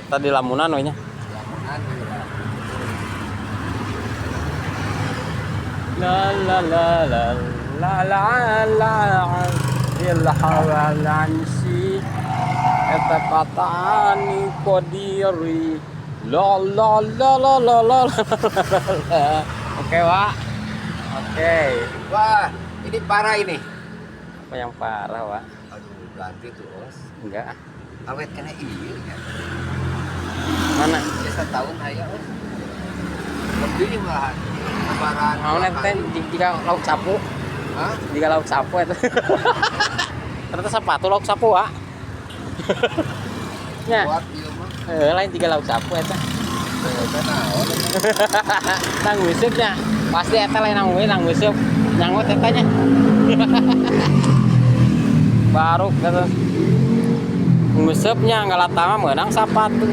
Tadi lamunan we nya. Lamunan gitu. La la la la la la la ilhawalansi eta patani kodiri la la la la la la. Oke, Wak. Oke. Wah, ini parah ini. Apa yang parah, Wak? Aduh, ganti tuh, Os. Enggak. Awet kena iya kan. Mana? Ya setahun aja, Os. Lebih malahan. Lebaran. Mau nanti jika lauk sapu. Hah? Jika lauk sapu itu. Ternyata sepatu lauk sapu, Wak. Nya. Buat ieu mah. Lain jika lauk sapu eta. Eta naon? Nang wisupnya. Pasti eta lain nang wisup. Nyangot etanya. Baru kata ngusupnya ngalatama meunang sapatu.